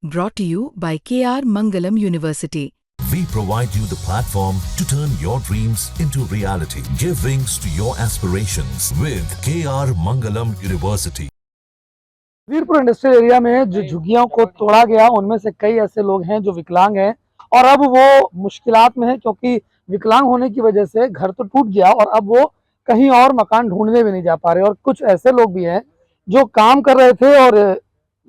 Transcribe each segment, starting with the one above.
Brought to you by KR Mangalam University. We provide you the platform to turn your dreams into reality. Give wings to your aspirations with KR Mangalam University. Veerpur industrial area में जो झुग्गियों को तोड़ा गया, उनमें से कई ऐसे लोग हैं जो विकलांग हैं और अब वो मुश्किलात में है, क्योंकि विकलांग होने की वजह से घर तो टूट गया और अब वो कहीं और मकान ढूंढने भी नहीं जा पा रहे। और कुछ ऐसे लोग भी हैं जो काम कर रहे थे और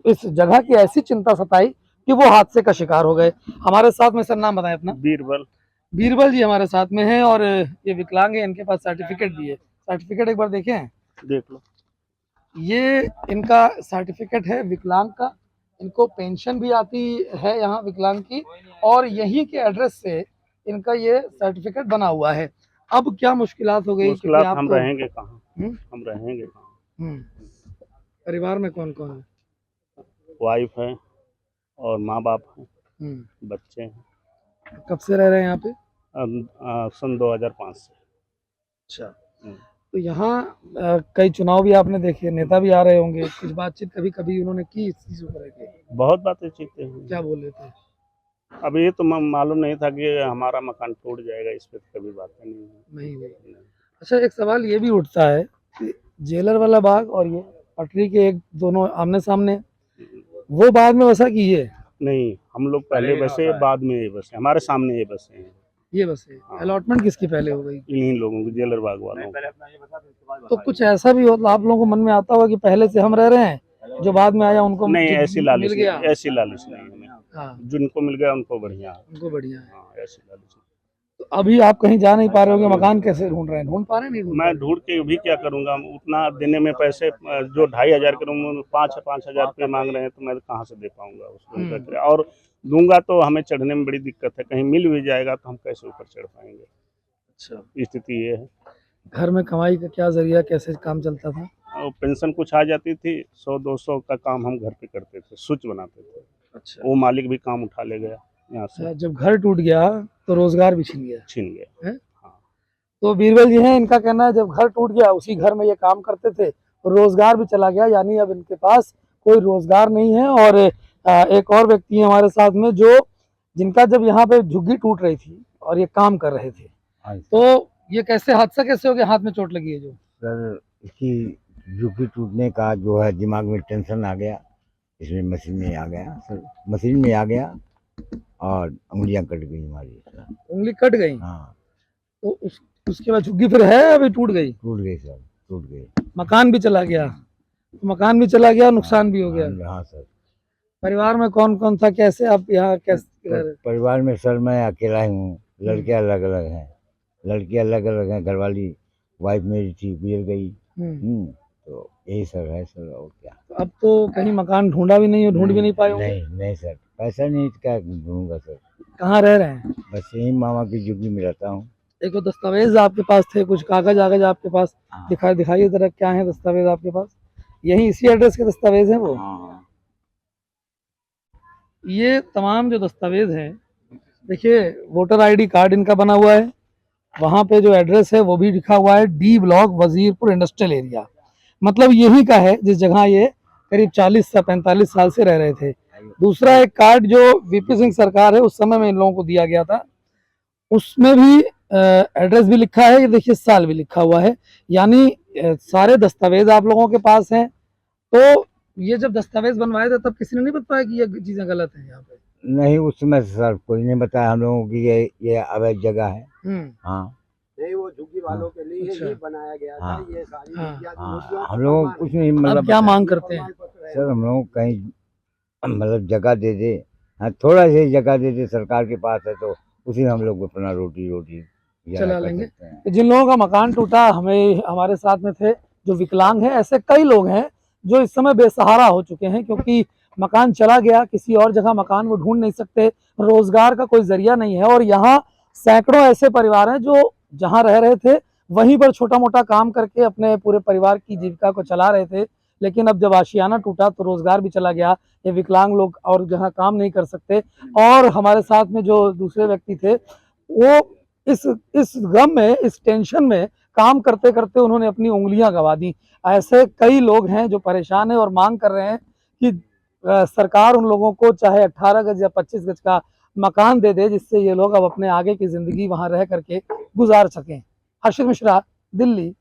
इस जगह की ऐसी चिंता सताई कि वो हादसे का शिकार हो गए। हमारे साथ में, सर नाम बताएं अपना। बीरबल। बीरबल जी हमारे साथ में हैं और ये विकलांग है, इनके पास सर्टिफिकेट भी है। सर्टिफिकेट एक बार देखें, देख लो। ये इनका सर्टिफिकेट है विकलांग का। इनको पेंशन भी आती है यहाँ विकलांग की, और यहीं के एड्रेस से इनका ये सर्टिफिकेट बना हुआ है। अब क्या मुश्किलात हो गई? मुश्किलात हम रहेंगे कहाँ? हम रहेंगे कहाँ? परिवार में कौन कौन है? वाइफ है और माँ बाप है, बच्चे हैं। कब से रह रहे हैं यहाँ पे? सन 2005 से। अच्छा, तो यहाँ कई चुनाव भी आपने देखे, नेता भी आ रहे होंगे, कुछ बातचीत कभी कभी उन्होंने की इस चीज़ को लेकर? बहुत बातें चीते हैं। क्या बोल रहे थे? अब ये तो मालूम नहीं था कि हमारा मकान टूट जाएगा, इस पे कभी बातें नहीं हुई। अच्छा, एक सवाल ये भी उठता है कि जेलर वाला बाग और ये पटरी के एक दोनों आमने सामने, वो बाद में बसा कि ये नहीं? हम लोग पहले बसे, बाद में ये बसे, हमारे सामने ये बसे हैं। ये बसे अलॉटमेंट किसकी पहले हो गई? इन्हीं लोगों को, जेलर बाग वालों को। तो कुछ ऐसा भी हो, आप लोगों को मन में आता हुआ कि पहले से हम रह रहे हैं, जो बाद में आया उनको नहीं, ऐसी लालच मिल गया? ऐसी लालच नहीं हमें। जिनको मिल गया उनको बढ़िया है, उनको बढ़िया है। ऐसी लालच। तो अभी आप कहीं जा नहीं पा रहे हो, मकान कैसे ढूंढ रहे हैं? ढूंढ पा रहे नहीं? मैं ढूंढ के भी क्या करूंगा? उतना देने में पैसे, जो 2500 के रूम 5,000 रुपये मांग रहे हैं, तो मैं कहाँ से दे पाऊंगा उसको? और दूंगा तो हमें चढ़ने में बड़ी दिक्कत है, कहीं मिल भी जाएगा तो हम कैसे ऊपर चढ़ पाएंगे? अच्छा, स्थिति ये है। घर में कमाई का क्या जरिया, कैसे काम चलता था? और पेंशन कुछ आ जाती थी, 100-200 का काम हम घर पे करते थे, स्विच बनाते थे। अच्छा, वो मालिक भी काम उठा ले गया यहाँ से। जब घर टूट गया तो रोजगार भी छीन गया। हाँ। तो बीरबल जी हैं, इनका कहना है जब घर टूट गया, उसी घर में ये काम करते थे, रोजगार भी चला गया, यानी अब इनके पास कोई रोजगार नहीं है। और एक और व्यक्ति है हमारे साथ में जो, जिनका जब यहाँ पे झुग्गी टूट रही थी और ये काम कर रहे थे, तो ये कैसे हादसा कैसे हो गया? हाथ में चोट लगी है जो? सर, इसकी झुग्गी टूटने का जो है दिमाग में टेंशन आ गया, इसमें मशीन में आ गया सर, मशीन में आ गया और उंगलियां कट गई हमारी सर। उंगली कट गई? हाँ। तो उसके बाद झुग्गी फिर है अभी टूट गई? टूट गई सर, टूट गई। मकान भी चला गया? मकान भी चला गया, नुकसान भी हो गया? हाँ सर। परिवार में कौन कौन था, कैसे आप यहाँ कैसे? परिवार में सर मैं अकेला ही हूँ, लड़के अलग अलग हैं। लड़के अलग अलग हैं, घरवाली वाइफ मेरी थी, गुजर गई। तो यही सर है सर, और क्या। अब तो कहीं मकान ढूंढा भी नहीं हो, ढूंढ भी नहीं पाए? नहीं सर, पैसा नहीं तो क्या ढूंढूंगा सर। कहाँ रह रहे हैं? बस यही मामा की झुग्गी में रहता हूँ। एक दस्तावेज आपके पास थे, कुछ कागज आगज आपके पास? दिखाइए जरा, क्या है दस्तावेज आपके पास? यही इसी एड्रेस के दस्तावेज हैं वो? ये तमाम जो दस्तावेज हैं, देखिए वोटर आईडी कार्ड इनका बना हुआ है, वहाँ पे जो एड्रेस है वो भी लिखा हुआ है, D block Wazirpur industrial area, मतलब यही का है जिस जगह ये करीब 40 से 45 साल से रह रहे थे। दूसरा एक कार्ड जो वीपी सिंह सरकार है उस समय में इन लोगों को दिया गया था, उसमें भी एड्रेस भी लिखा है, ये देखिए साल भी लिखा हुआ है, यानी सारे दस्तावेज आप लोगों के पास हैं। तो ये जब दस्तावेज बनवाए थे तब किसी ने नहीं बताया कि ये चीजें गलत हैं यहाँ पे? नहीं, उस समय सर कोई नहीं बताया हम लोगों की ये अवैध जगह है। हाँ, नहीं, वो झुग्गी वालों के लिए ही बनाया गया था। ये सारी हम लोग कुछ नहीं, मतलब क्या मांग करते हैं सर? हम लोग कहीं मतलब जगह दे दे, हाँ थोड़ा सी जगह दे दे, सरकार के पास है तो उसी में हम लोग अपना रोटी चला लेंगे। जिन लोगों का मकान टूटा, हमारे साथ में थे जो विकलांग हैं, ऐसे कई लोग हैं जो इस समय बेसहारा हो चुके हैं, क्योंकि मकान चला गया, किसी और जगह मकान वो ढूंढ नहीं सकते, रोजगार का कोई जरिया नहीं है। और यहाँ सैकड़ों ऐसे परिवार हैं जो जहाँ रह रहे थे वहीं पर छोटा मोटा काम करके अपने पूरे परिवार की जीविका को चला रहे थे, लेकिन अब जब आशियाना टूटा तो रोजगार भी चला गया, ये विकलांग लोग और जहाँ काम नहीं कर सकते। और हमारे साथ में जो दूसरे व्यक्ति थे, वो इस गम में, इस टेंशन में काम करते करते उन्होंने अपनी उंगलियां गंवा दी। ऐसे कई लोग हैं जो परेशान हैं और मांग कर रहे हैं कि सरकार उन लोगों को चाहे 18 गज या 25 गज का मकान दे दे, जिससे ये लोग अब अपने आगे की जिंदगी वहां रह करके गुजार सकें। हर्षित मिश्रा, दिल्ली।